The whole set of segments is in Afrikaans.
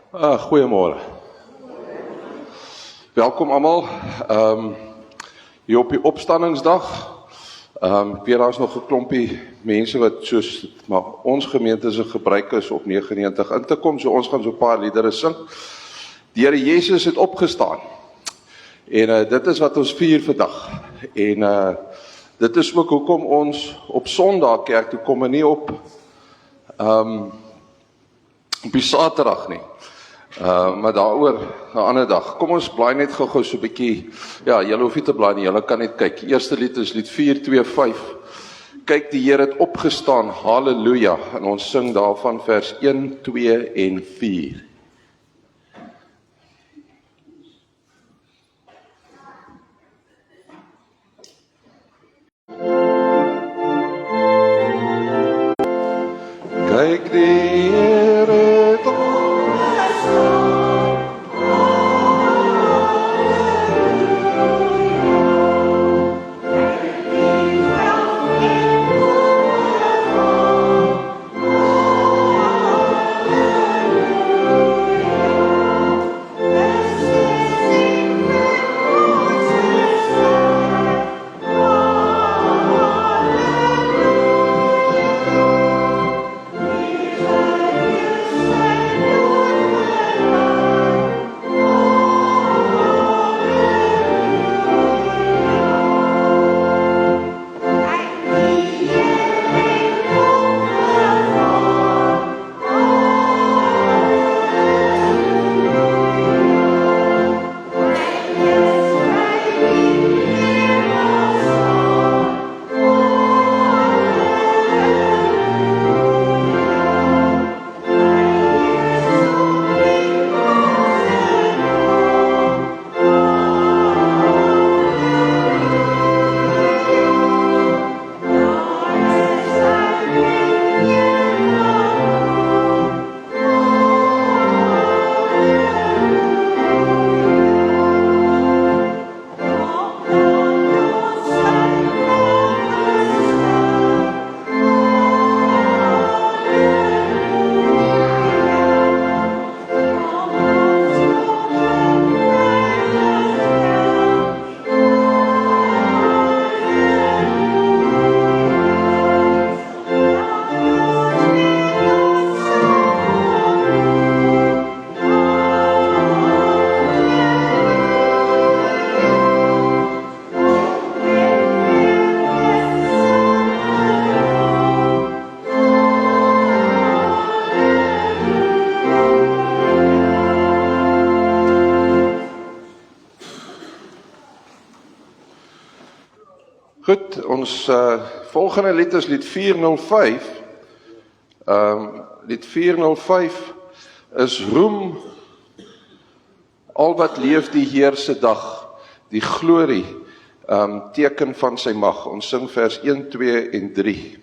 Goeiemôre. Welkom almal. Hier op die opstandingsdag. Weer daar is nog 'n klompie mense wat soos maar ons gemeente se gebruik is op 99 in te kom, so ons gaan so 'n paar liedere sing. Die Here Jesus het opgestaan. En dit is wat ons vier vandag. En dit is ook hoekom ons op Sondag kerk toe kom en nie op die Saterdag nie. Maar daaroor 'n ander dag. Kom ons blaai net gou-gou so 'n bietjie. Ja, julle hoef nie te blaai nie, julle kan net kyk. Die eerste lied is lied 425. Kyk, die Here het opgestaan. Halleluja. En ons sing daarvan vers 1, 2 en 4. Kyk, die Here het Goed, ons volgende lied is lied 405. Lied 405 is roem al wat leef die Heer se dag, die glorie, teken van sy mag. Ons sing vers 1, 2 en 3.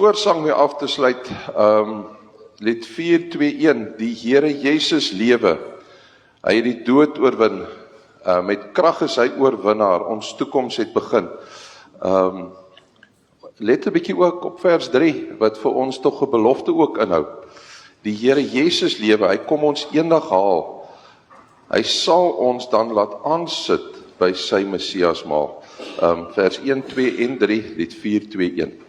Voorsang mee af te sluit, lied 421, die Here Jesus lewe. Hy het die dood oorwin. Met krag is hy oorwinnaar. Ons toekoms het begin. Let 'n bietjie ook op vers 3, wat vir ons tog 'n belofte ook inhou. Die Here Jesus lewe, hy kom ons eendag haal. Hy sal ons dan laat aansit by sy Messiasmaal. Vers 1, 2 en 3, lied 4, 2, 1.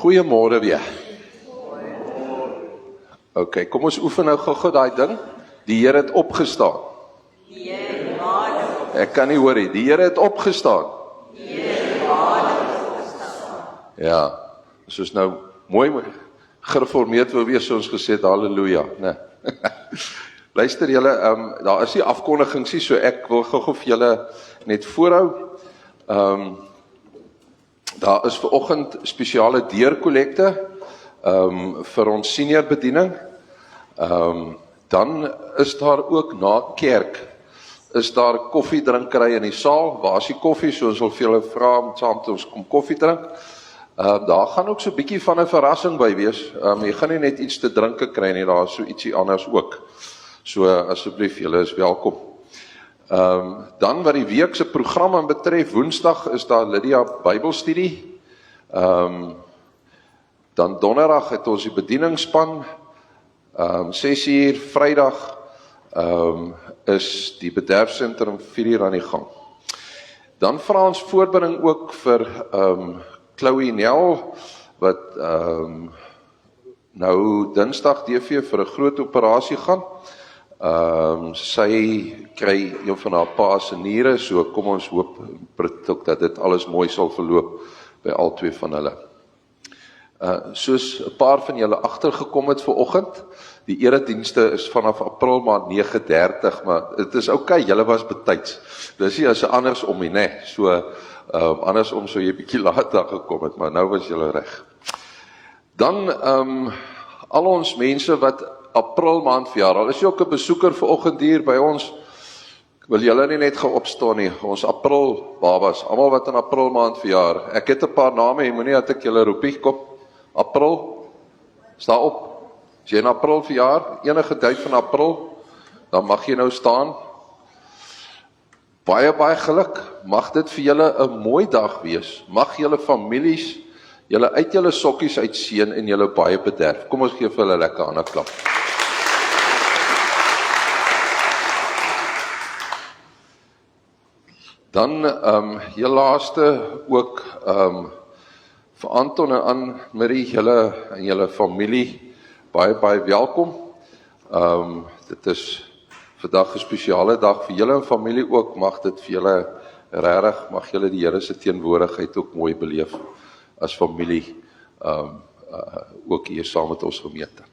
Goeiemôre weer. Ok, kom ons oefen nou gou daai ding. Die Here het opgestaan. Ek kan nie hoor nie. Die Here het opgestaan. Ja, soos nou mooi gereformeerd wil wees, soos gesê het, halleluja, né? Luister julle, daar is nie afkondigings nie, so ek wil gou vir julle net voorhou. Daar is vanoggend spesiale deurkollekte vir ons senior bediening. Dan is daar ook na kerk is daar koffiedrinkery in die saal. Waar is die koffie? So ons wil vir julle vra om saam met ons kom koffie drink. Daar gaan ook so 'n bietjie van 'n verrassing by wees. Jy gaan nie net iets te drinke kry nie, daar is so ietsie anders ook. So asseblief, julle is welkom. Dan wat die week se program betref, Woensdag is daar Lydia Bybelstudie. Dan Donderdag het ons die bedieningsspan. 6uur, Vrydag is die bederfsentrum 4uur aan die gang. Dan vra ons voorbereiding ook vir Chloe Nel, wat nou Dinsdag DV vir 'n groot operasie gaan. Sy kry een van haar pa se niere, so kom ons hoop dat dit alles mooi sal verloop by al twee van hulle. Soos 'n paar van julle agtergekom het vanoggend, die eredienste is vanaf April maand 9:30, maar dit is oukei, julle was betyds. Dis nie as andersom nie, né? So andersom sou jy bietjie later gekom het, maar nou was julle reg. Dan al ons mense wat April maand verjaar, al is jy ook 'n besoeker vanoggend hier by ons, wil julle nie net gaan opstaan nie, ons April babas, almal wat in April maand verjaar. Ek het 'n paar name, jy moenie dat ek julle roepie kom. April, sta op. As jy in April verjaar, enige tyd van April, dan mag jy nou staan. Baie geluk, mag dit vir julle 'n mooi dag wees. Mag julle families, julle uit julle sokkies uitseën en julle baie bederf. Kom ons gee vir hulle lekker hande klap. Dan heel laaste ook vir Anton en Anne-Marie, julle en julle familie, baie welkom. Dit is vandag 'n spesiale dag vir julle en familie ook, mag dit vir julle regtig, mag julle die Here se teenwoordigheid ook mooi beleef as familie, ook hier saam met ons gemeente.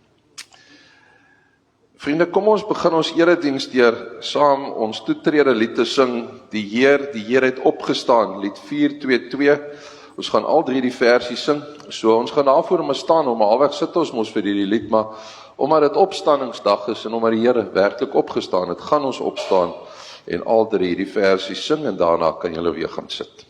Vriende, kom ons begin ons erediens deur saam ons toetrede lied te sing, die Heer het opgestaan, lied 422. Ons gaan al 3 die versie sing, so ons gaan daarvoor maar staan, alweg sit ons mos vir hierdie lied, maar omdat dit opstandingsdag is en omdat die Here werklik opgestaan het, gaan ons opstaan en al 3 die versie sing en daarna kan julle weer gaan sit.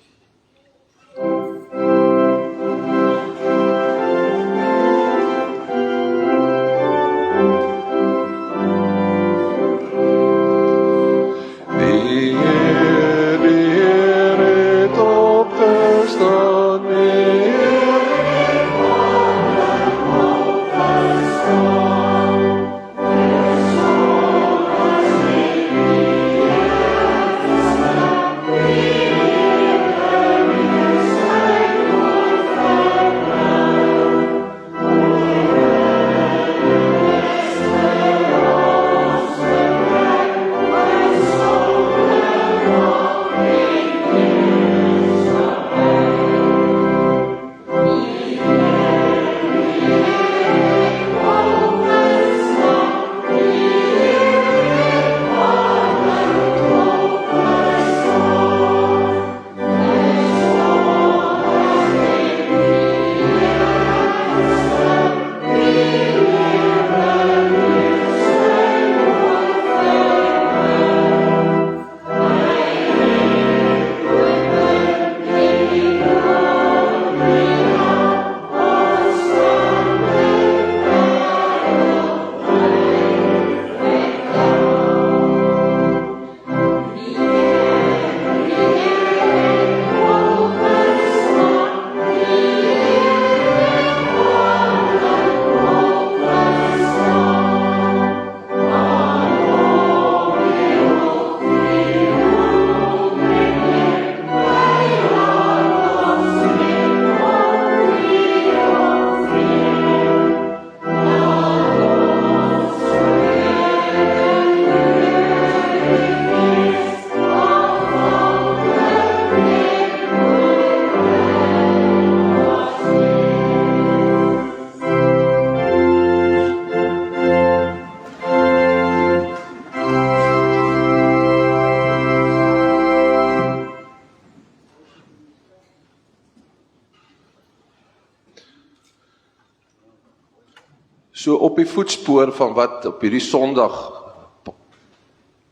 So op die voetspoor van wat op hierdie Sondag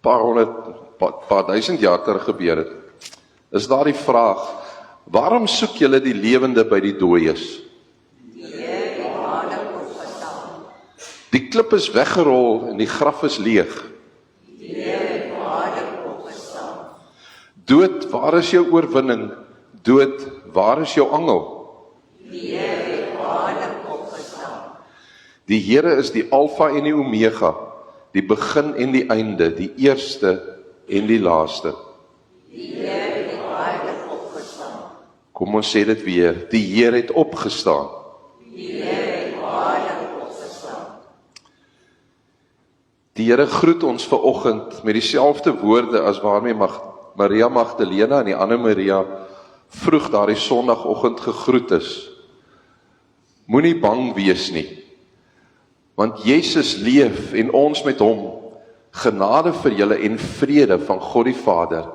paar duisend jaar terug gebeur het, is daar die vraag, waarom soek julle die lewende by die dooies? Die klip is weggerol en die graf is leeg. Dood, waar is jou oorwinning? Dood, waar is jou angel? Die Here is die Alfa en die Omega, die begin en die einde, die eerste en die laaste. Die Here het waarlik opgestaan. Kom ons sê dit weer, die Here het opgestaan. Die Here het waarlik opgestaan. Die Here groet ons vanoggend met dieselfde woorde as waarmee Maria Magdalena en die ander Maria vroeg daardie Sondagoggend gegroet is. Moenie bang wees nie. Want Jesus leef en ons met hom, genade vir julle en vrede van God die Vader,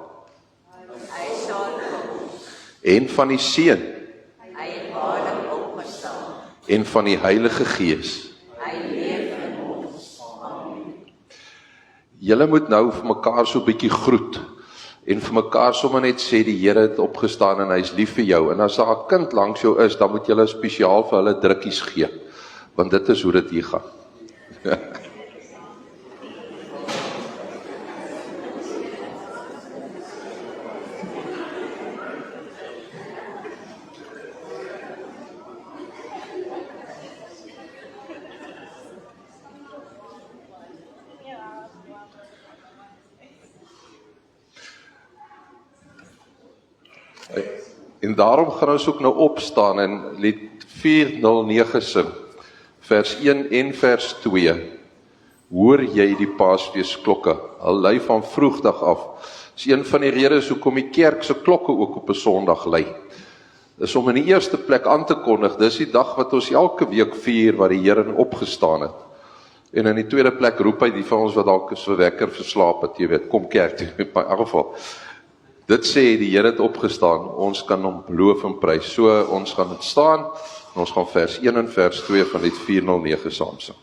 en van die Seun, en van die Heilige Gees. Julle moet nou vir mekaar so 'n bietjie groet, en vir mekaar sommer net sê, die Here het opgestaan en hy is lief vir jou, en as daar 'n kind langs jou is, dan moet julle spesiaal vir hulle drukkies gee, want dit is hoe dit hier gaan. En daarom gaan ons ook nou opstaan en lied 409 sing, vers 1 en vers 2. Hoor jy die Paasfeesklokke, al lui van vroegdag af. Dis een van die redes hoekom die kerk se klokke ook op 'n Sondag lui. Dis om in die eerste plek aan te kondig, dis die dag wat ons elke week vier wat die Here opgestaan het. En in die tweede plek roep hy die van ons wat dalk is wekker verslaap het, jy weet, kom kerk toe, in elk geval. Dit sê die Here het opgestaan, ons kan hom loof en prys. So ons gaan dit staan, en ons gaan vers 1 en vers 2 van lied 409 saam sing.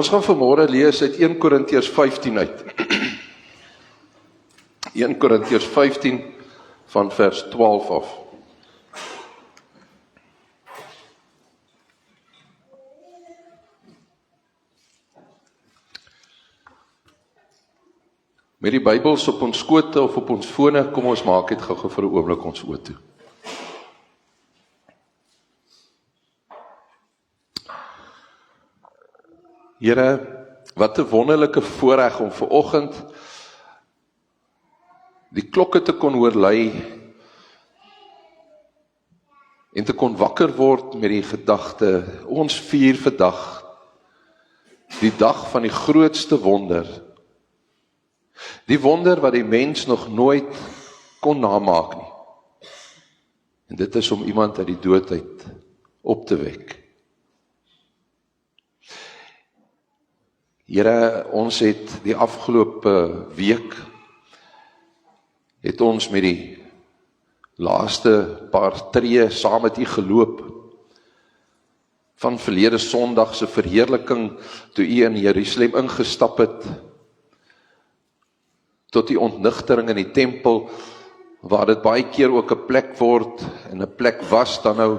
Ons gaan vanmôre lees uit 1 Korintiërs 15 uit. 1 Korintiërs 15 van vers 12 af. Met die Bybels op ons skote of op ons fone, kom ons maak dit gou vir 'n oomblik ons oë toe. Here, wat 'n wonderlike voorreg om vanoggend die klokke te kon hoor lui en te kon wakker word met die gedagte, ons vier vandag die dag van die grootste wonder. Die wonder wat die mens nog nooit kon namaak nie. En dit is om iemand uit die dood uit op te wek. Here, ons het die afgelope week, het ons met die laaste paar tree saam met U geloop, van verlede Sondag se verheerliking, toe U in Jerusalem ingestap het, tot die ontnigtering in die tempel, waar dit baie keer ook 'n plek word, en 'n plek was dan nou,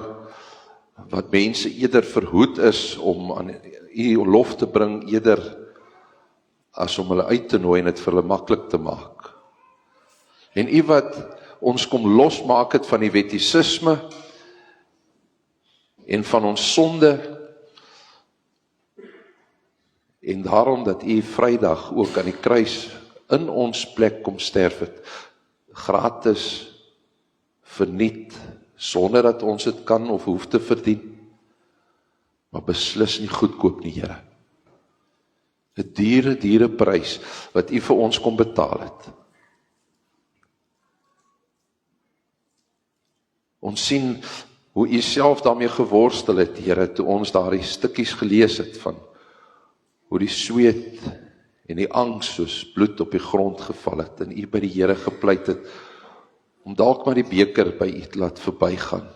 wat mense eerder verhoed is, om aan U lof te bring, eerder as om hulle uit te nooi en dit vir hulle maklik te maak. En U wat ons kom losmaak het van die wettisisme, en van ons sonde, en daarom dat U Vrydag ook aan die kruis in ons plek kom sterf het, gratis, verniet, sonder dat ons dit kan of hoef te verdien, maar beslis nie goedkoop nie, Here. 'n dure prys wat U vir ons kom betaal het. Ons sien hoe U self daarmee geworstel het, Here, toe ons daardie stukkies gelees het van hoe die sweet en die angs soos bloed op die grond geval het, en U by die Here gepleit het, om dalk maar die beker by U te laat verbygaan.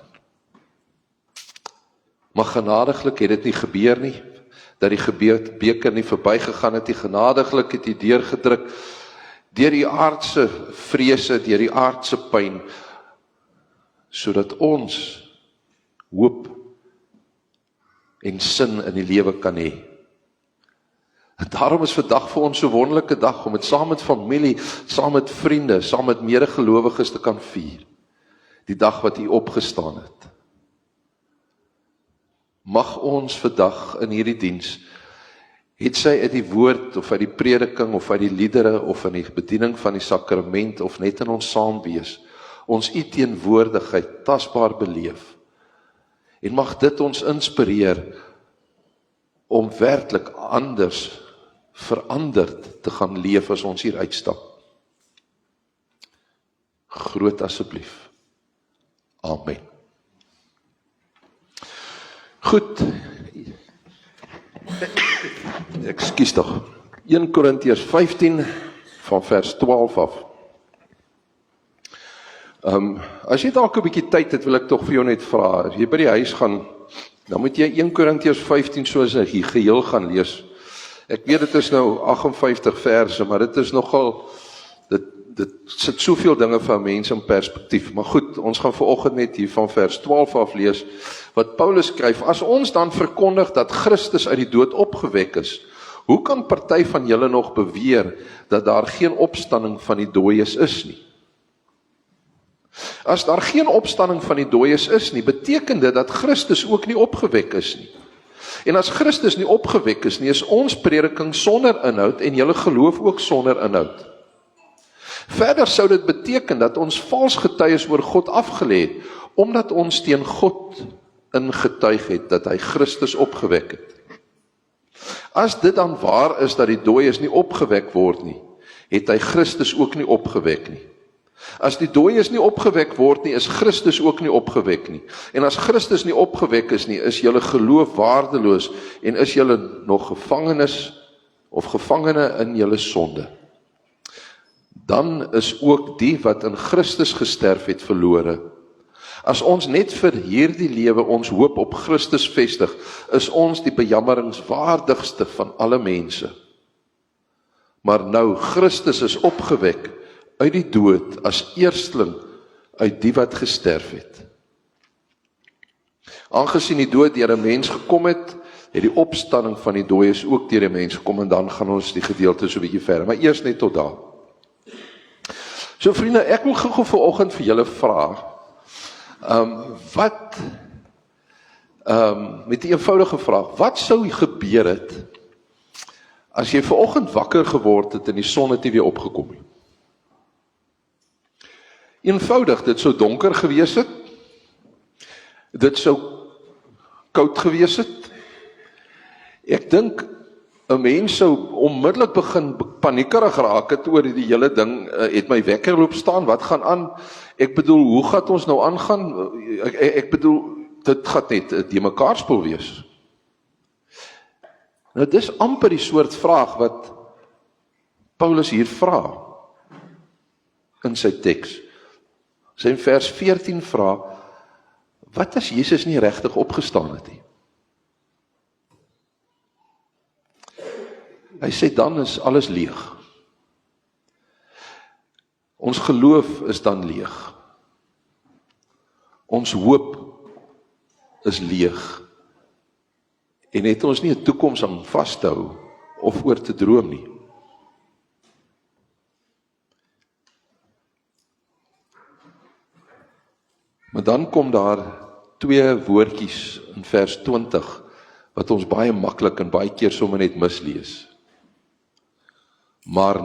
Maar genadiglik het dit nie gebeur nie, dat die beker nie verbygegaan het, die genadiglik het U deurgedruk, deur die aardse vrese, deur die aardse pyn, sodat ons hoop en sin in die lewe kan hê. En daarom is vandag vir ons so 'n wonderlike dag om dit saam met familie, saam met vriende, saam met medegelowiges te kan vier. Die dag wat U opgestaan het. Mag ons vandag in hierdie diens, het sy uit die woord of uit die prediking of uit die liedere of in die bediening van die sakrament of net in ons saam wees, ons U teenwoordigheid tasbaar beleef. En mag dit ons inspireer om werklik anders veranderd te gaan leef as ons hier uitstap. Groot asseblief. Amen. Goed. Ekskuus tog. 1 Korintiërs 15 van vers 12 af. As jy dalk 'n bietjie tyd het, wil ek tog vir jou net vra, as jy by die huis gaan, dan moet jy 1 Korintiërs 15 soos hy geheel gaan lees. Ek weet dit is nou 58 verse, maar dit is nogal, dit sit soveel dinge vir mense in perspektief. Maar goed, ons gaan vanoggend net hier van vers 12 af lees, wat Paulus skryf, as ons dan verkondig dat Christus uit die dood opgewek is, hoe kan party van julle nog beweer dat daar geen opstanding van die dooies is nie? As daar geen opstanding van die dooies is nie, beteken dit dat Christus ook nie opgewek is nie. En as Christus nie opgewek is nie, is ons prediking sonder inhoud en julle geloof ook sonder inhoud. Verder sou dit beteken dat ons vals getuies oor God afgelê het, omdat ons teen God ingetuig het dat hy Christus opgewek het. As dit dan waar is dat die dooies nie opgewek word nie, het hy Christus ook nie opgewek nie. As die dooies nie opgewek word nie, is Christus ook nie opgewek nie. En as Christus nie opgewek is nie, is julle geloof waardeloos en is julle nog gevangene in julle sonde. Dan is ook die wat in Christus gesterf het verlore. As ons net vir hierdie lewe ons hoop op Christus vestig, is ons die bejammeringswaardigste van alle mense. Maar nou, Christus is opgewek uit die dood as eersteling uit die wat gesterf het. Aangesien die dood deur 'n mens gekom het, het die opstanding van die dooies ook deur 'n mens gekom, en dan gaan ons die gedeelte so 'n bietjie verder, maar eers net tot daar. So vriende, ek wil gou vanoggend vir julle vra, met die eenvoudige vraag, wat sou gebeur het, as jy vanoggend wakker geword het en die son het nie weer opgekom nie? Eenvoudig, dit sou donker gewees het, dit sou koud gewees het. Ek dink 'n mens sou onmiddellik begin paniekerig raak het oor die hele ding, het my wekker loop staan, wat gaan aan? Ek bedoel, hoe gaan ons nou aangaan? Ek bedoel, dit gaan net die mekaarspoel wees. Nou, dis amper die soort vraag wat Paulus hier vra in sy teks. Sy in vers 14 vra, wat as Jesus nie regtig opgestaan het nie? Hy sê, dan is alles leeg. Ons geloof is dan leeg. Ons hoop is leeg. En het ons nie 'n toekoms aan vas te hou of oor te droom nie. Maar dan kom daar 2 woordjies in vers 20 wat ons baie maklik en baie keer sommer net mislees. Maar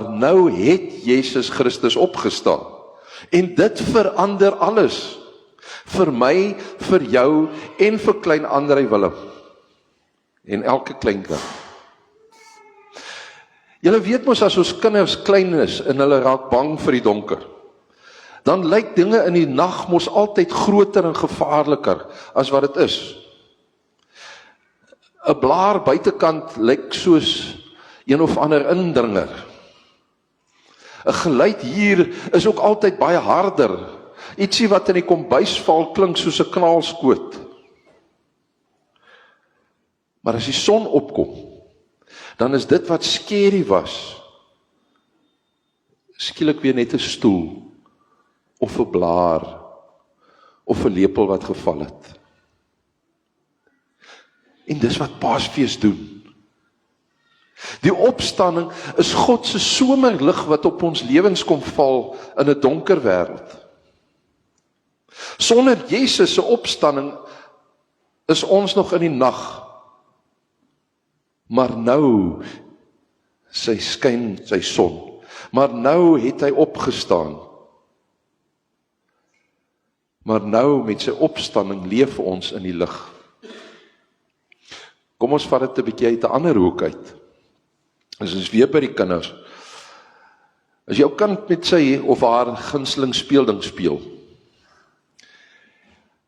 nou het Jesus Christus opgestaan. En dit verander alles. Vir my, vir jou en vir klein Andrei Willem. En elke kleinkind. Julle weet mos as ons kinders klein is en hulle raak bang vir die donker, dan lyk dinge in die nag mos altyd groter en gevaarliker as wat dit is. 'n Blaar buitekant lyk soos een of ander indringer. 'n Geluid hier is ook altyd baie harder. Ietsie wat in die kombuis val klink soos 'n knaalskoot. Maar as die son opkom, dan is dit wat scary was, skielik weer net 'n stoel, of 'n blaar, of 'n lepel wat geval het. En dis wat Paasfees doen. Die opstanding is God se somerlig wat op ons lewens kom val in 'n donker wêreld. Sonder Jesus se opstanding is ons nog in die nag. Maar nou skyn sy son. Maar nou het hy opgestaan. Maar nou met sy opstanding leef ons in die lig. Kom ons vat dit 'n bietjie uit 'n ander hoek uit. Ons is weer by die kinders. As jou kind met sy of haar gunsteling speelding speel,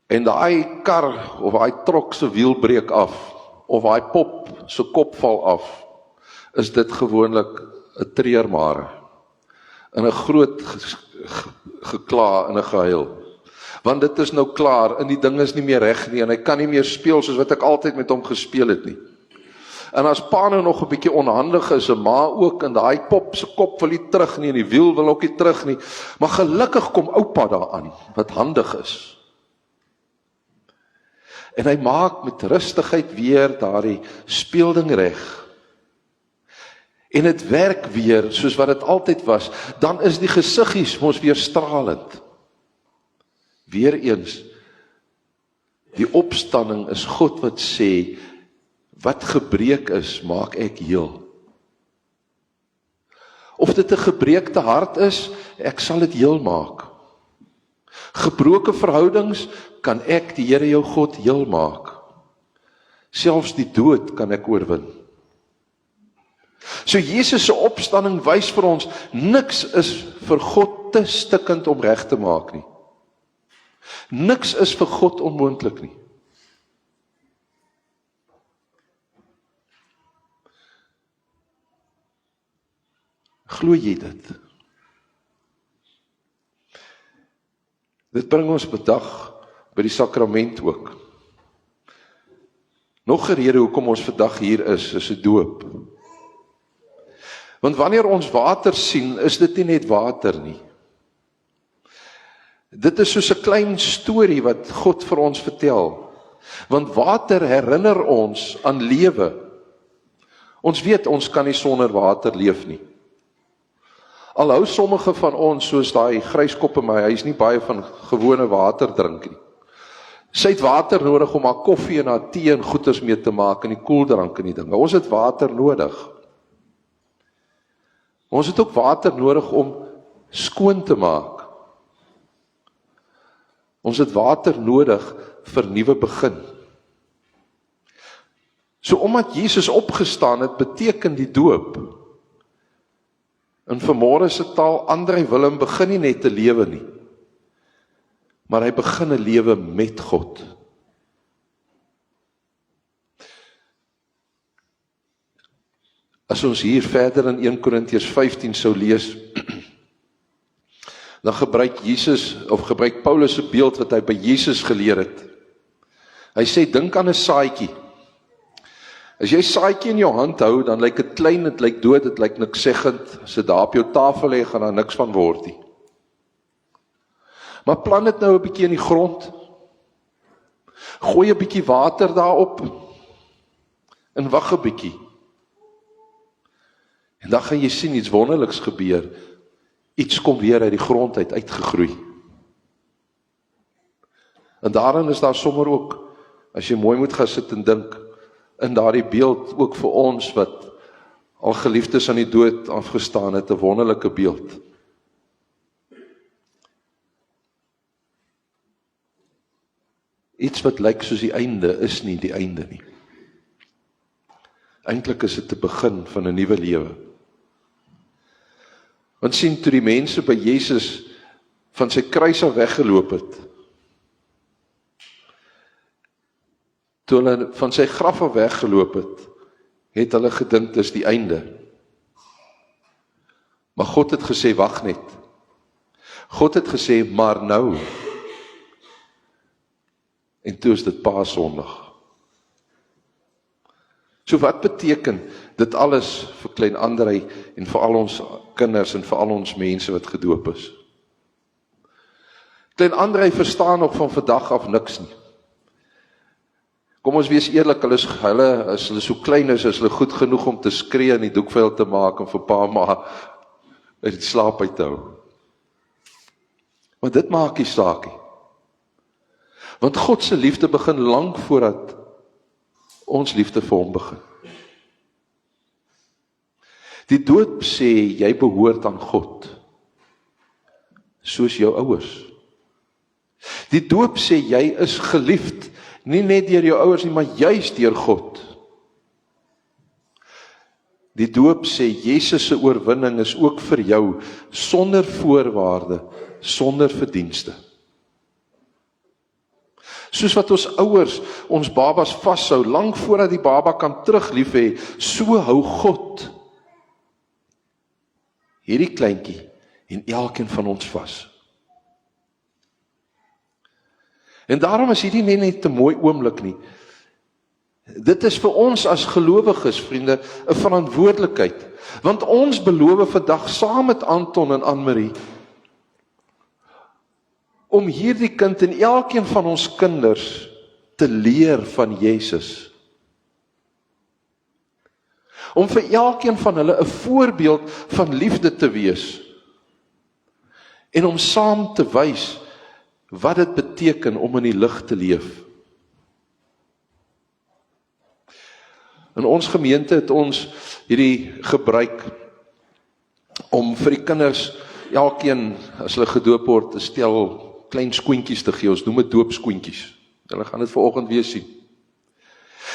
en daai kar of daai trok se wiel breek af, of daai pop se kop val af, is dit gewoonlik 'n treurmare, in 'n groot gekla en 'n gehuil. Want dit is nou klaar, en die ding is nie meer reg nie, en hy kan nie meer speel soos wat ek altyd met hom gespeel het nie. En as pa nou nog 'n bietjie onhandig is, en ma ook, en daai pop se kop wil nie terug nie, en die wiel wil ook nie terug nie, maar gelukkig kom oupa daaraan, wat handig is. En hy maak met rustigheid weer daardie speelding reg. En dit werk weer soos wat dit altyd was, dan is die gesiggies mos weer stralend. Weereens, die opstanding is God wat sê, wat gebreek is, maak ek heel. Of dit 'n gebreekte hart is, ek sal dit heel maak. Gebroke verhoudings, kan ek die Here jou God heel maak. Selfs die dood kan ek oorwin. So Jesus se opstanding wys vir ons, niks is vir God te stikkend om reg te maak nie. Niks is vir God onmoontlik nie. Glo jy dit? Dit bring ons vandag by die sakrament ook. Nog 'n rede hoekom ons vandag hier is 'n doop. Want wanneer ons water sien, is dit nie net water nie. Dit is soos 'n klein storie wat God vir ons vertel. Want water herinner ons aan lewe. Ons weet ons kan nie sonder water leef nie. Al hou sommige van ons, soos daai gryskop in my huis, nie baie van gewone water drink nie. Sy het water nodig om haar koffie en haar tee en goeders mee te maak en die koeldrank en die dinge. Ons het water nodig. Ons het ook water nodig om skoon te maak. Ons het water nodig vir nuwe begin. So omdat Jesus opgestaan het, beteken die doop. In vanmôre se taal, Andrei Willem begin nie net te lewe nie, maar hy begin 'n lewe met God. As ons hier verder in 1 Korintiërs 15 sou lees, dan gebruik Paulus 'n beeld wat hy by Jesus geleer het. Hy sê, dink aan 'n saadjie. As jy saadjie in jou hand hou, dan lyk dit klein, dit lyk dood, dit lyk niks seggend. As dit daar op jou tafel lê, gaan daar niks van word nie. Maar plant dit nou 'n bietjie in die grond. Gooi 'n bietjie water daarop en wag 'n bietjie. En dan gaan jy sien iets wonderliks gebeur. Iets kom weer uit die grond uitgegroei. En daarin is daar sommer ook, as jy mooi moet gaan sit en dink, in daardie beeld ook vir ons wat al geliefdes aan die dood afgestaan het, 'n wonderlike beeld. Iets wat lyk soos die einde is nie die einde nie. Eintlik is dit 'n begin van 'n nuwe lewe. Want sien, toe die mense by Jesus van sy kruis af weggeloop het, toe hulle van sy graf af weggeloop het hulle gedink dis die einde. Maar God het gesê, wag net. God het gesê, maar nou. En toe is dit Paasondag. So wat beteken dit alles vir klein Andrei en vir al ons kinders en vir al ons mense wat gedoop is? Klein Andrei verstaan nog van vandag af niks nie. Kom ons wees eerlik, as hulle so klein is hulle goed genoeg om te skree en die doekvel te maak en vir pa ma uit die slaap uit te hou. Maar dit maak nie saak nie. Want God se liefde begin lank voordat ons liefde vir hom begin. Die doop sê, jy behoort aan God, soos jou ouers. Die doop sê, jy is geliefd, nie net deur jou ouers nie, maar juist deur God. Die doop sê, Jesus se oorwinning is ook vir jou, sonder voorwaarde, sonder verdienste. Soos wat ons ouers ons babas vashou, lank voordat die baba kan terug lief hê, so hou God hierdie kleintjie en elkeen van ons vas. En daarom is hierdie nie net 'n mooi oomblik nie. Dit is vir ons as gelowiges, vriende, 'n verantwoordelikheid. Want ons beloof vandag saam met Anton en Anne-Marie om hierdie kind en elkeen van ons kinders te leer van Jesus. Om vir elkeen van hulle 'n voorbeeld van liefde te wees. En om saam te wys wat dit beteken om in die lig te leef. In ons gemeente het ons hierdie gebruik om vir die kinders, elkeen as hulle gedoop word, 'n stel klein skoentjies te gee. Ons noem dit doopskoentjies. Hulle gaan dit vanoggend weer sien.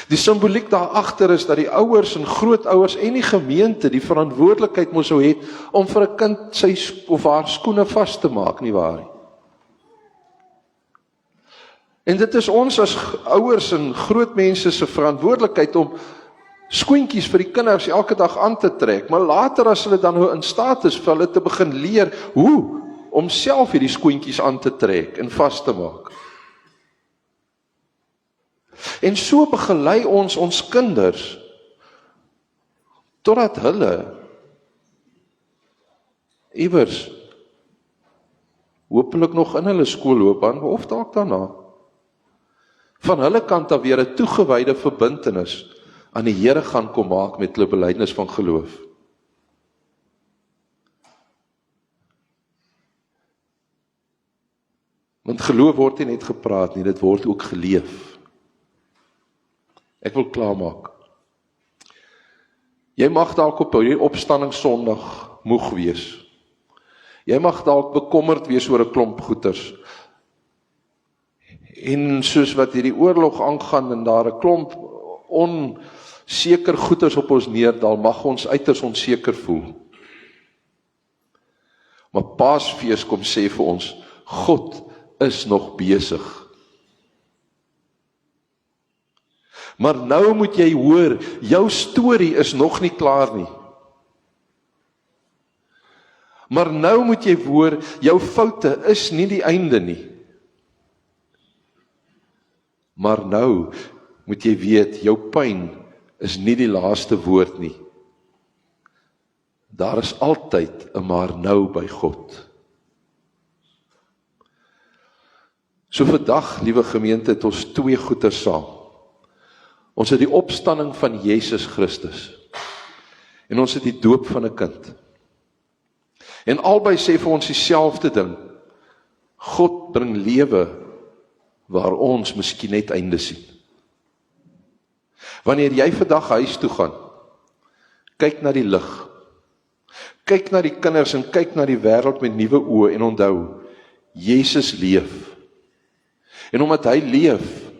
Die simboliek daar agter is dat die ouers en grootouers en die gemeente die verantwoordelikheid moes sou hê om vir 'n kind sy of haar skoene vas te maak, nie waar nie? En dit is ons as ouers en groot mense se verantwoordelikheid om skoentjies vir die kinders elke dag aan te trek, maar later as hulle dan nou in staat is vir hulle te begin leer hoe om self hierdie skoentjies aan te trek en vas te maak. En so begelei ons kinders totdat hulle iewers hopelik nog in hulle skoolloopbaan of dalk daarna van hulle kant af weer 'n toegewyde verbintenis aan die Here gaan kom maak met hulle belydenis van geloof. Want geloof word nie net gepraat nie, dit word ook geleef. Ek wil klaarmaak. Jy mag dalk op hierdie opstanding Sondag moeg wees. Jy mag dalk bekommerd wees oor 'n klomp goeters. En soos wat hierdie oorlog aangaan en daar 'n klomp onseker goeters op ons neerdal, mag ons uiters onseker voel. Maar Paasfees kom sê vir ons, God is nog besig. Maar nou moet jy hoor, jou storie is nog nie klaar nie. Maar nou moet jy hoor, jou foute is nie die einde nie. Maar nou moet jy weet, jou pyn is nie die laaste woord nie. Daar is altyd 'n maar nou by God. So vandag, liewe gemeente, het ons twee goeters saam. Ons het die opstanding van Jesus Christus. En ons het die doop van 'n kind. En albei sê vir ons dieselfde ding. God bring lewe waar ons miskien net einde sien. Wanneer jy vandag huis toe gaan, kyk na die lig. Kyk na die kinders en kyk na die wêreld met nuwe oë en onthou, Jesus leef. En omdat hy leef,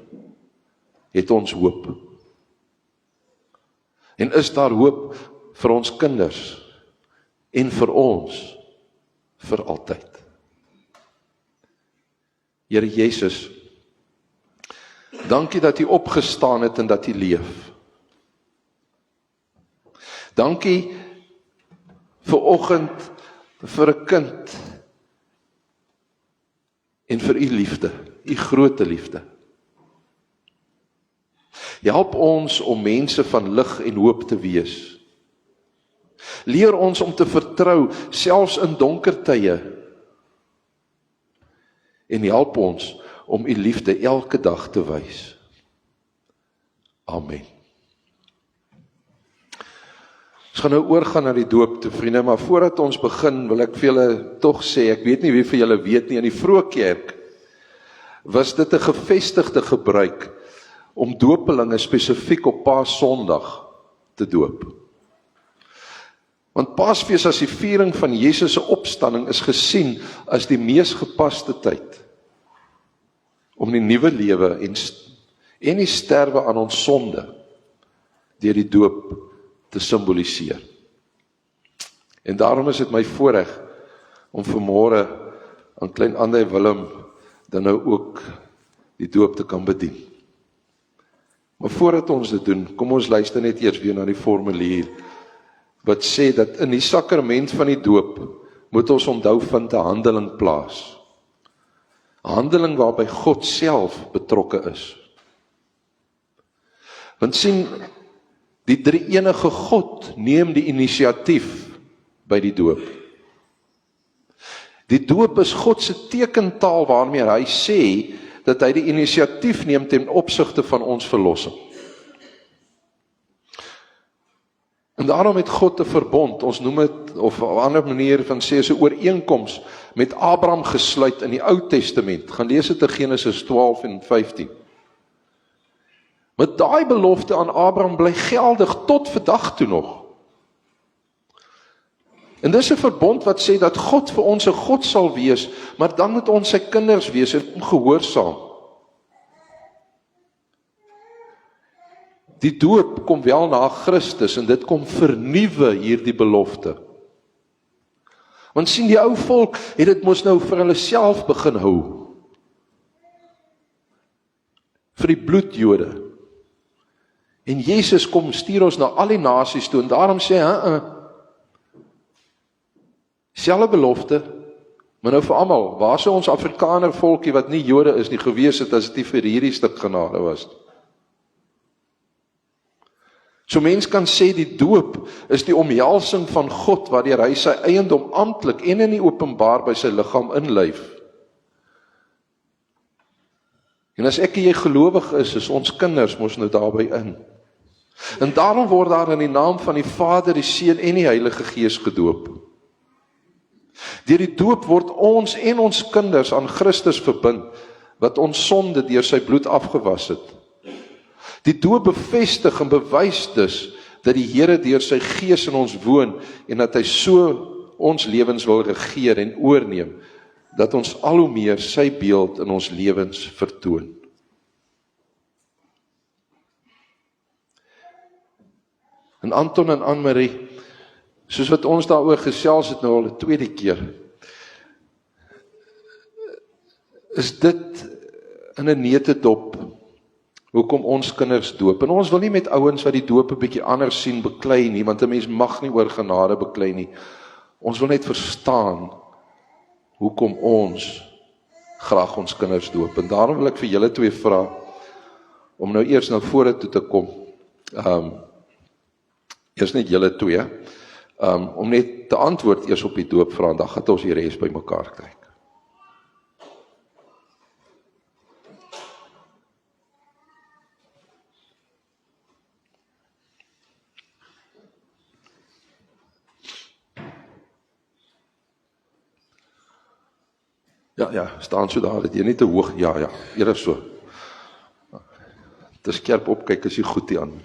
het ons hoop. En is daar hoop vir ons kinders en vir ons vir altyd. Here Jesus, dankie dat U opgestaan het en dat U leef. Dankie vir oggend vir 'n kind en vir U liefde, U groote liefde. Help ons om mense van lig en hoop te wees. Leer ons om te vertrou, selfs in donker tye. En help ons om u liefde elke dag te wys. Amen. Ons gaan nou oorgaan na die doop toe, vriende, maar voordat ons begin, wil ek vir julle tog sê, ek weet nie wie van julle weet nie, in die vroeë kerk was dit 'n gevestigde gebruik om doopelinge spesifiek op Paasondag te doop. Want Paasfees as die viering van Jesus se opstanding is gesien as die mees gepaste tyd om die nuwe lewe en die sterwe aan ons sonde deur die doop te simboliseer. En daarom is dit my voorreg om vanmôre aan klein André Willem dan nou ook die doop te kan bedien. Maar voordat ons dit doen, kom ons luister net eers weer na die formulier wat sê dat in die sakrament van die doop moet ons onthou van 'n handeling plaas. 'n Handeling waarby God self betrokke is. Want sien, die drie-enige God neem die inisiatief by die doop. Die doop is God se tekentaal waarmee hy sê dat hy die inisiatief neem ten opsigte van ons verlossing. En daarom het God 'n verbond, ons noem dit, of 'n ander manier van sê, is 'n ooreenkoms met Abraham gesluit in die Ou Testament. Gaan lees dit in Genesis 12 en 15. Maar daai belofte aan Abraham bly geldig tot vandag toe nog. En dis 'n verbond wat sê dat God vir ons 'n God sal wees, maar dan moet ons sy kinders wees en hom gehoorsaam. Die doop kom wel na Christus en dit kom vernuwe hierdie belofte. Want sien, die ou volk het dit mos nou vir hulle self begin hou. Vir die bloedjode. En Jesus kom stuur ons na al die nasies toe en daarom sê hy, selfe belofte, maar nou vir almal. Waar sou ons Afrikaner volkie wat nie Jode is nie gewees het as dit nie vir hierdie stuk genade was? So mens kan sê die doop is die omhelsing van God waardeur hy sy eiendom amptelik en in die openbaar by sy liggaam inlyf. En as ek en jy gelowig is ons kinders mos nou daarby in. En daarom word daar in die naam van die Vader, die Seun en die Heilige Gees gedoop. Deur die doop word ons en ons kinders aan Christus verbind, wat ons sonde deur sy bloed afgewas het. Die doop bevestig en bewys dus dat die Here deur sy Gees in ons woon en dat hy so ons lewens wil regeer en oorneem, dat ons al hoe meer sy beeld in ons lewens vertoon. En Anton en Anne-Marie, soos wat ons daaroor gesels het nou al 'n tweede keer, is dit in 'n neutedop hoekom ons kinders doop. En ons wil nie met ouens wat die doop 'n bietjie anders sien beklei nie, want 'n mens mag nie oor genade beklei nie. Ons wil net verstaan hoekom ons graag ons kinders doop. En daarom wil ek vir julle twee vra om nou eers na vore toe te kom. Eers net julle twee, om net te antwoord eers op die doopvraag, dan gaan ons die res by mekaar kyk. Ja, staan so daar, dat jy nie te hoog, ja, eerder so. Te skerp opkyk is jy goed die aan.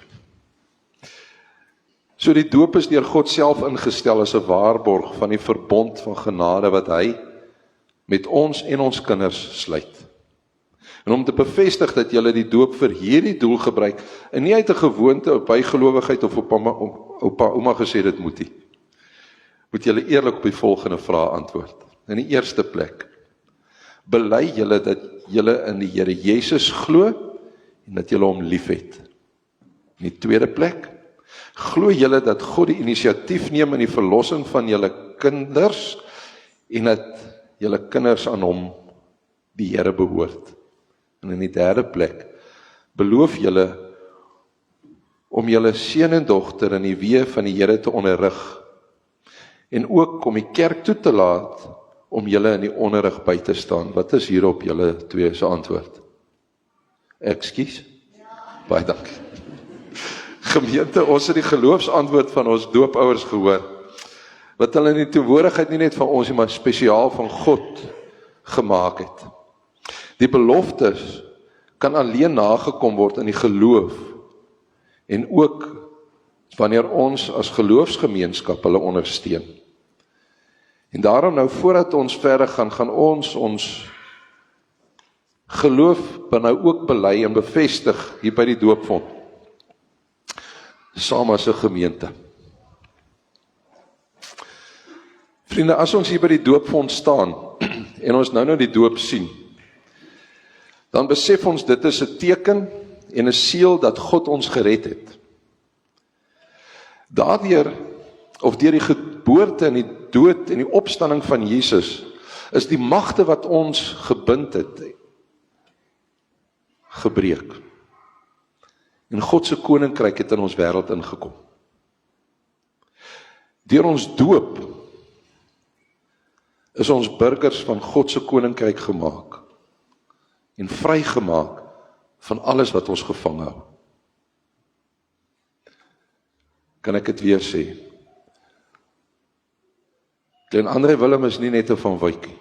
So die doop is deur God self ingestel as 'n waarborg van die verbond van genade wat hy met ons en ons kinders sluit. En om te bevestig dat julle die doop vir hierdie doel gebruik, en nie uit 'n gewoonte op bygelowigheid of op oupa ouma gesê dit moet nie, moet julle eerlik op die volgende vraag antwoord. In die eerste plek, bely julle dat julle in die Here Jesus glo en dat julle hom liefhet. In die tweede plek, glo julle dat God die inisiatief neem in die verlossing van julle kinders en dat julle kinders aan hom, die Here, behoort. En in die derde plek, beloof julle om julle seun en dogter in die weë van die Here te onderrig, en ook om die kerk toe te laat om julle in die onderrig by te staan. Wat is hierop julle twee se antwoord? Ekskuus? Baie dankie. Gemeente, ons het die geloofsantwoord van ons doopouers gehoor, wat hulle in die teenwoordigheid nie net van ons, maar spesiaal van God gemaak het. Die beloftes kan alleen nagekom word in die geloof, en ook wanneer ons as geloofsgemeenskap hulle ondersteun. En daarom nou, voordat ons verder gaan, gaan ons geloof nou ook bely en bevestig hier by die doopvond, saam as 'n gemeente. Vriende, as ons hier by die doopvond staan, en ons nou die doop sien, dan besef ons dit is 'n teken en 'n seël dat God ons gered het. Daardeur, of deur die geboorte en die dood en die opstanding van Jesus, is die magte wat ons gebind het, gebreek. En God se koninkryk het in ons wêreld ingekom. Deur ons doop is ons burgers van God se koninkryk gemaak en vrygemaak van alles wat ons gevang hou. Kan ek dit weer sê? Klein André Willem is nie net 'n Van Wyk nie.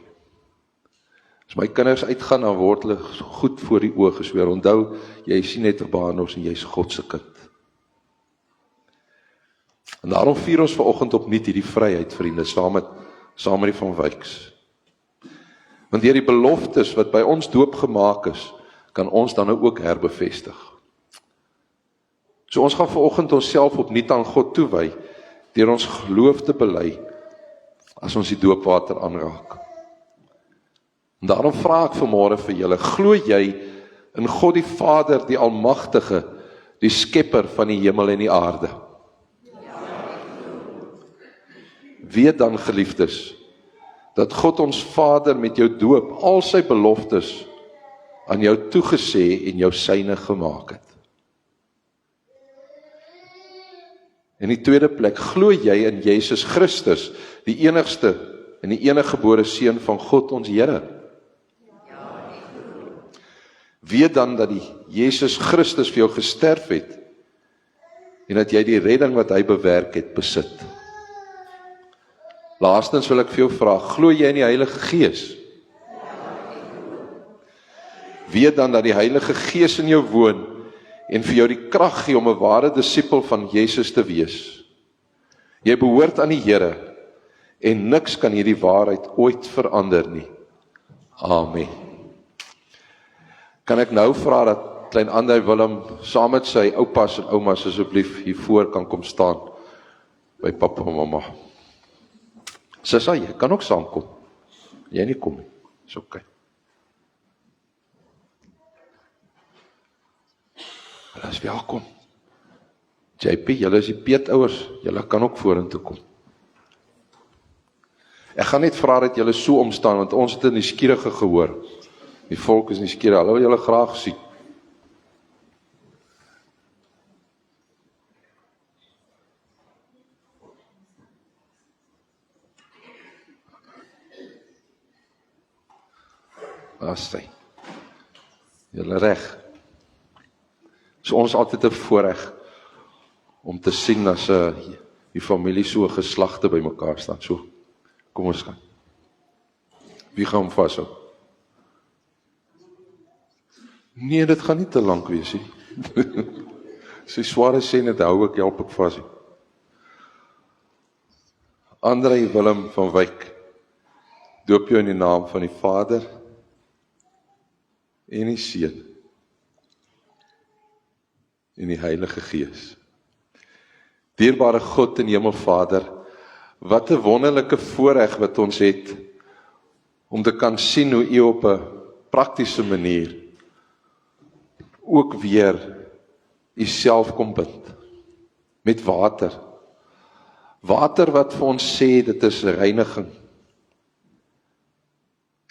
As my kinders uitgaan, dan word hulle goed voor die oë gesweer. Onthou, jy is nie net 'n baarnos en jy is God se kind. En daarom vier ons vanoggend opnuut hierdie vryheid, vriende, saam met die Van Wyks. Want deur die beloftes wat by ons doop gemaak is, kan ons dan nou ook herbevestig. So ons gaan vanoggend onsself opnuut aan God toewy, deur ons geloof te bely, as ons die doopwater aanraak. En daarom vra ek vanmôre vir julle, glo jy in God die Vader, die Almagtige, die Skepper van die hemel en die aarde? Weet dan, geliefdes, dat God ons Vader met jou doop al sy beloftes aan jou toegesê en jou syne gemaak het. In die tweede plek, glo jy in Jesus Christus, die enigste en die eniggebore seun van God ons Here? Weet dan dat die Jesus Christus vir jou gesterf het en dat jy die redding wat hy bewerk het besit. Laastens wil ek vir jou vra, glo jy in die Heilige Gees? Weet dan dat die Heilige Gees in jou woon en vir jou die krag gee om 'n ware disipel van Jesus te wees. Jy behoort aan die Here en niks kan hierdie waarheid ooit verander nie. Amen. Kan ek nou vra dat klein André Willem saam met sy oupas en oumas asseblief hier voor kan kom staan by pappa en mamma. Sissa, jy kan ook saamkom. Jy nie kom nie. Is oké. Hulle is welkom. JP, julle is die peetouers, julle kan ook vorentoe kom. Ek gaan net vra dat julle so omstaan, want ons het 'n nuuskierige gehoor. Die volk is nuuskierig, hulle wil julle graag sien. As hy. Julle reg. So ons altyd 'n voorreg om te sien as die familie so geslagte by mekaar staan. So, kom ons gaan. Wie gaan hom vashou? Nee, dit gaan nie te lank wees nie. Sy sware sê net hou ek, help ek vas. André Willem van Wyk, doop jou in die naam van die Vader en die Seun en die Heilige Gees. Dierbare God en Hemelvader, wat 'n wonderlike voorreg wat ons het om te kan sien hoe U op 'n praktiese manier ook weer U self kom bind met water. Water wat vir ons sê dit is reiniging.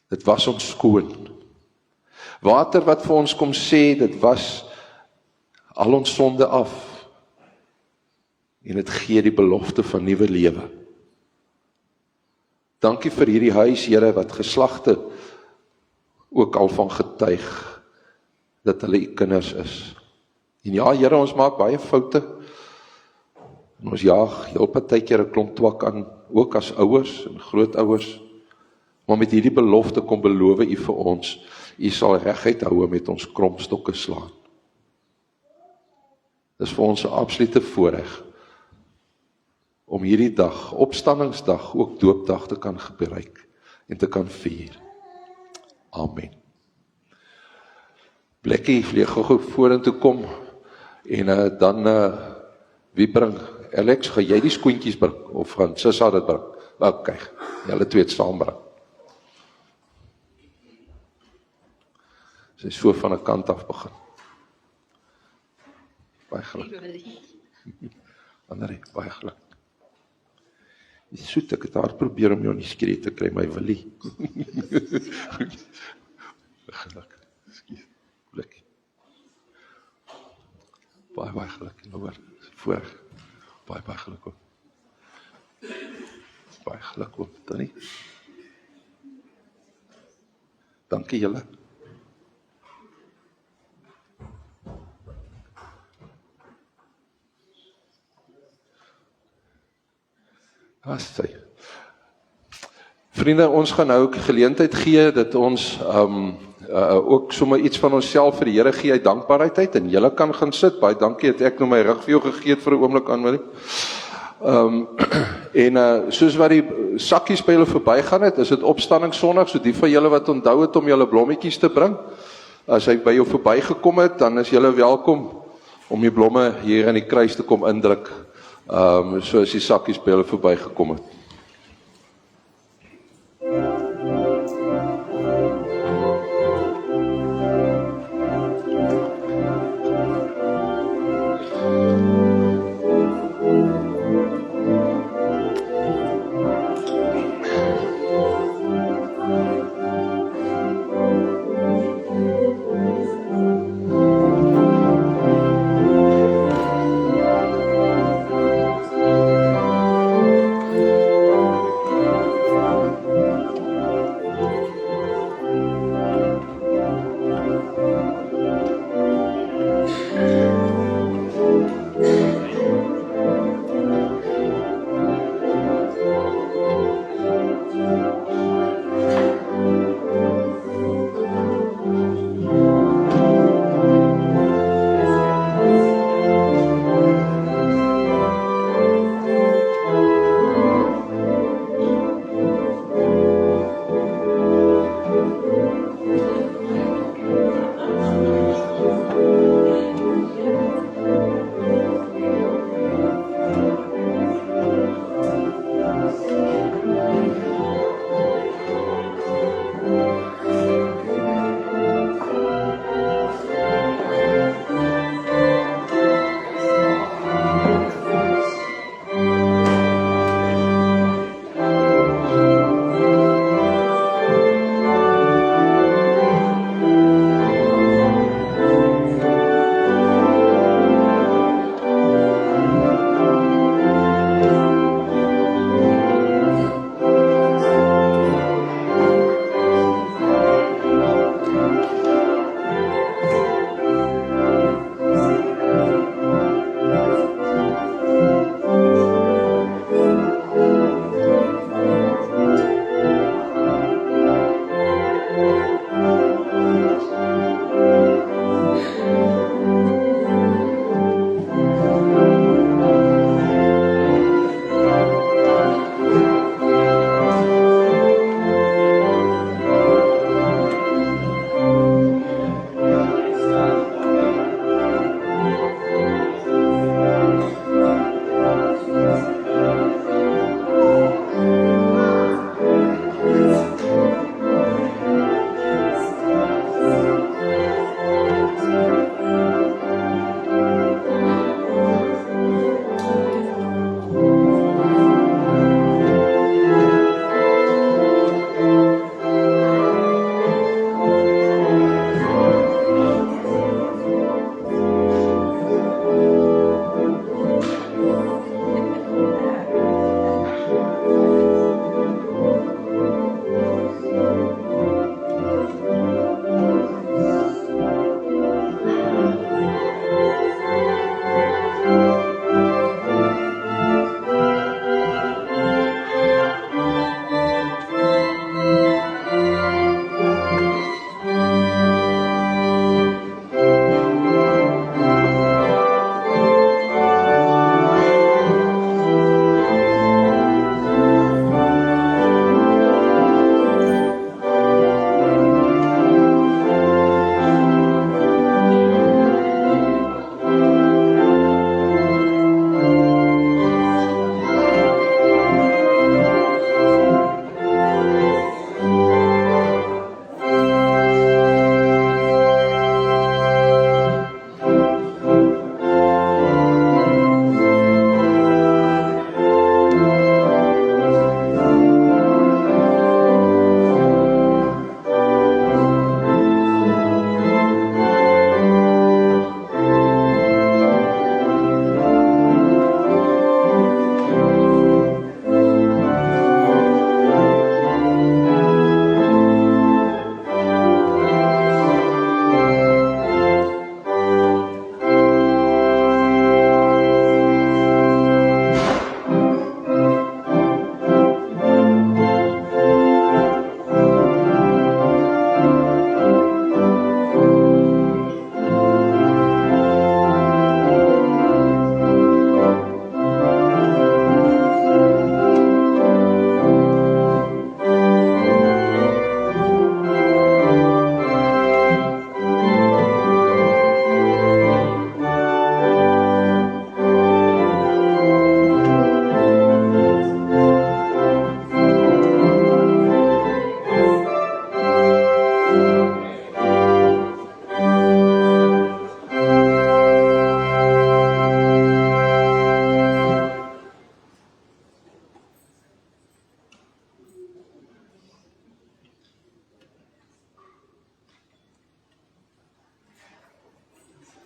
Dit was ons skoon. Water wat vir ons kom sê dit was al ons sonde af. en dit gee die belofte van nuwe lewe. Dankie vir hierdie huis, Here, wat geslagte ook al van getuig dat hulle u kinders is. En ja, Here, ons maak baie foute. En ons jaag heel partykeer 'n klomp twak aan, ook as ouers en grootouers. Maar met hierdie belofte kom beloof u vir ons, u sal reguit hou met ons kromstokke slaan. Dis vir ons 'n absolute voorreg om hierdie dag, opstandingsdag, ook doopdag te kan gebruik en te kan vier. Amen. Blekkie, vlieg gou vorentoe kom en dan wie bring? Alex, gaan jy die skoentjies bring of gaan Sissa dit bring? OK, julle twee het saam bring. Sy so van 'n kant af begin. Baie geluk. Andrie, baie geluk. Dis soet, ek het hard probeer om jou nie skree te kry, my Willie. Geluk. Skus. Blik. Baie geluk, hoor. Voorreg. Baie geluk ook. Baie geluk ook, Tannie. Dankie julle. Sy. Vriende, ons gaan nou ook geleentheid gee dat ons ook sommer iets van onsself vir die Here gee uit dankbaarheid uit en julle kan gaan sit. Baie dankie dat ek nou my rug vir jou gegee het vir 'n oomblik aan, Willie. Soos wat die sakkies by julle verbygaan het, is dit opstandingssondag, so die van julle wat onthou het om julle blommetjies te bring, as hy by jou verbygekom het, dan is julle welkom om die blomme hier in die kruis te kom indruk. So as die sakkies by hulle verbygekom het.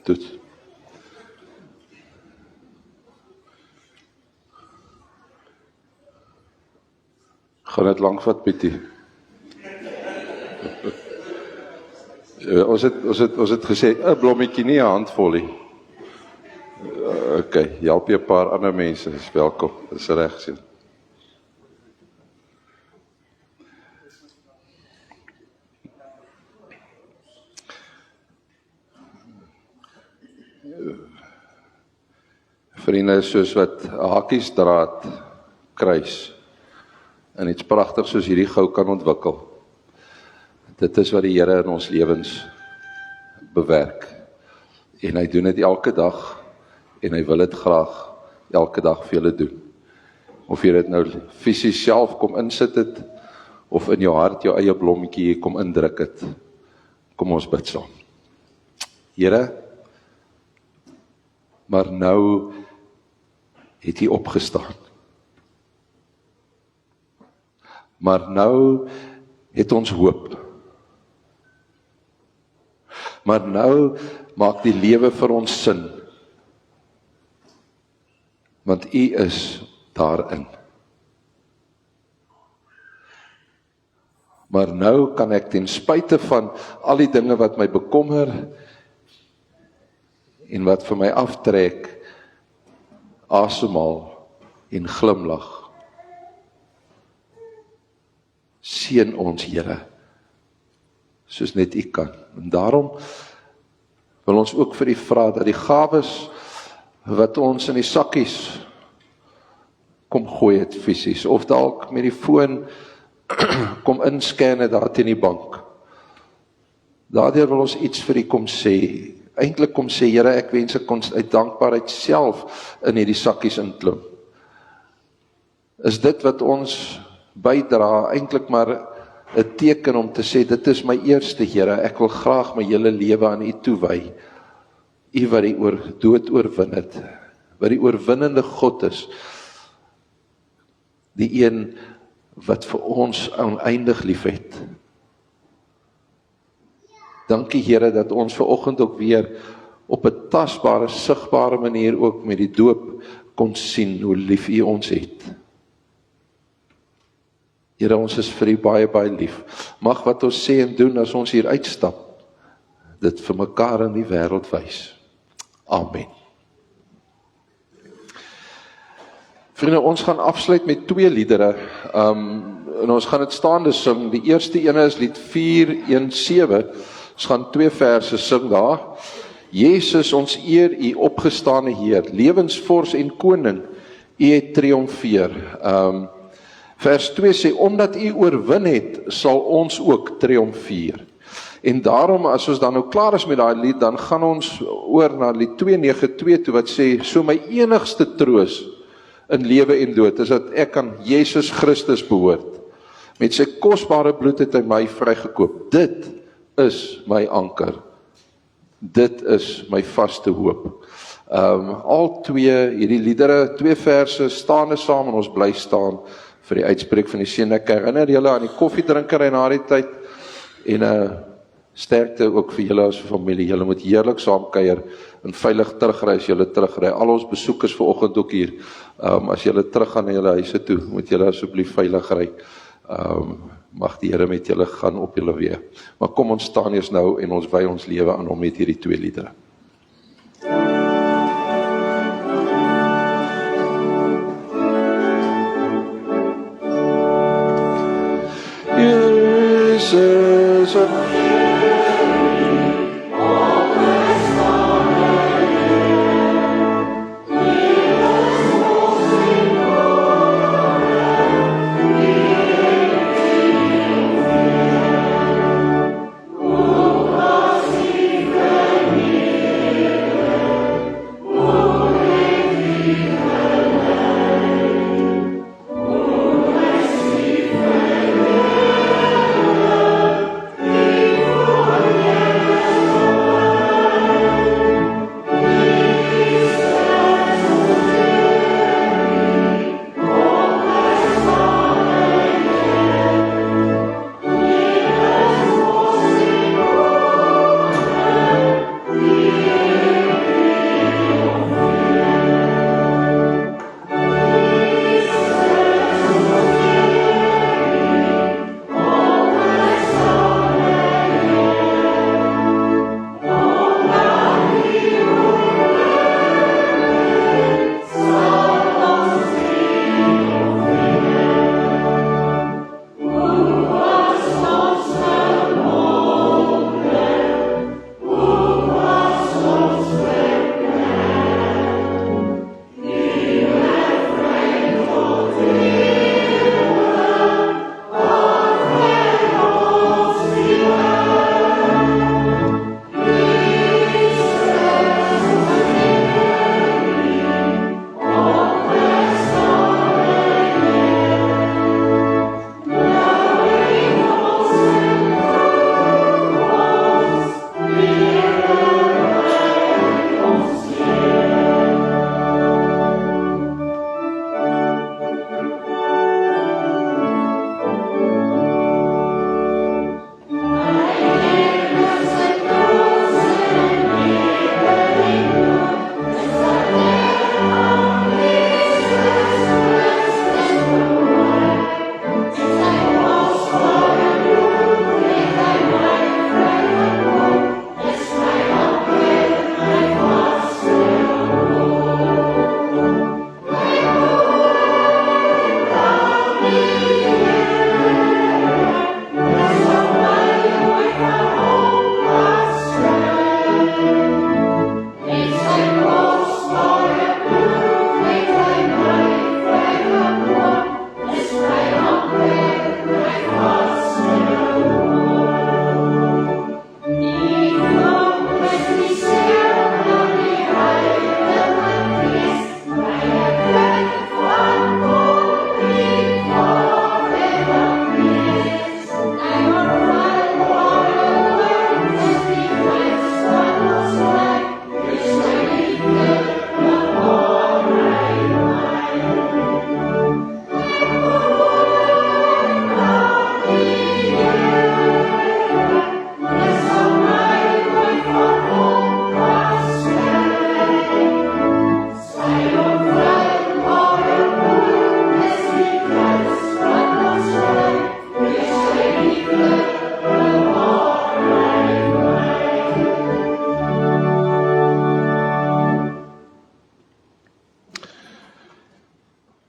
Toets. Gaan dit lank vat, Pietie? Ons het gesê, 'n blommetjie nie 'n handvol nie. Okay, help jy 'n paar ander mense, is welkom, dis reg sien. Vriende, soos wat 'n hakkiesdraad kruis en iets pragtigs soos hierdie gou kan ontwikkel. Dit is wat die Here in ons lewens bewerk. En hy doen dit elke dag en hy wil dit graag elke dag vir julle doen. Of jy dit nou fisies self kom insit het of in jou hart jou eie blommetjie kom indruk het. Kom ons bid saam. Here, maar nou het hy opgestaan. Maar nou het ons hoop. Maar nou maak die lewe vir ons sin. Want U is daarin. Maar nou kan ek ten spyte van al die dinge wat my bekommer en wat vir my aftrek, asemhaal en glimlag. Seën ons, Here, soos net U kan. En daarom wil ons ook vir U vra dat die gawes wat ons in die sakkies kom gooi het fisies, of dalk met die foon kom inscan het daar teen die bank. Daardeur wil ons iets vir U kom sê. Eintlik kom sê, Here, ek wens ek kon uit dankbaarheid self in hierdie sakkies inklim. Is dit wat ons bydra, eintlik maar 'n teken om te sê, dit is my eerste, Here, ek wil graag my hele lewe aan U toewy. U wat die dood oorwin het, wat die oorwinnende God is, die een wat vir ons oneindig lief het. Dankie, Here, dat ons vanoggend ook weer op 'n tasbare, sigbare manier ook met die doop kon sien hoe lief U ons het. Here, ons is vir U baie, baie lief. Mag wat ons sê en doen as ons hier uitstap, dit vir mekaar in die wêreld wys. Amen. Vriende, ons gaan afsluit met 2 liedere. En ons gaan dit staande sing. Die eerste ene is lied 417. Ons gaan 2 verse sing daar. Jesus, ons eer U opgestane Heer, lewensvors en koning, U het triomfeer. Vers 2 sê, omdat U oorwin het, sal ons ook triomfeer. En daarom, as ons dan nou klaar is met daai lied, dan gaan ons oor na lied 292 toe, wat sê, so my enigste troos in lewe en dood, is dat ek aan Jesus Christus behoort. Met sy kosbare bloed het hy my vrygekoop. Dit is my anker. Dit is my vaste hoop. Al 2, hierdie liedere, 2 verse, staande saam en ons bly staan vir die uitspreek van die seën. Ek herinner julle aan die koffiedrinkery na die tyd en sterkte ook vir julle as familie. Julle moet heerlik saam kuier en veilig terugry as julle terugry. Al ons besoekers vanoggend ook hier, as julle teruggaan na julle huise toe, moet julle asseblief veilig ry. Mag die Here met julle gaan op julle weë. Maar kom ons staan eers nou en ons wy ons lewe aan hom met hierdie 2 liedere. Jesus,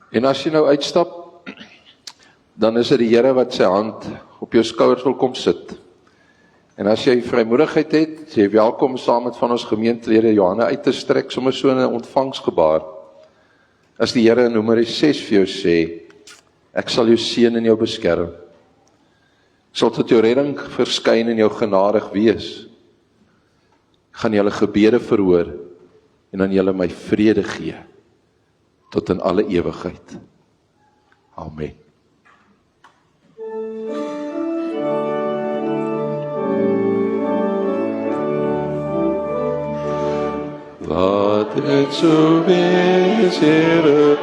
En as jy nou uitstap, dan is dit die Here wat sy hand op jou skouers wil kom sit. En as jy vrymoedigheid het, jy welkom saam met van ons gemeentelede jou hande uit te strek, sommer so in 'n ontvangsgebaar. As die Here in Numeri 6 vir jou sê, ek sal jou seën en jou beskerm. Ek sal tot jou redding verskyn en jou genadig wees. Ek gaan julle gebede verhoor en aan julle my vrede gee tot in alle ewigheid. Amen. Laat dit so wees, Here,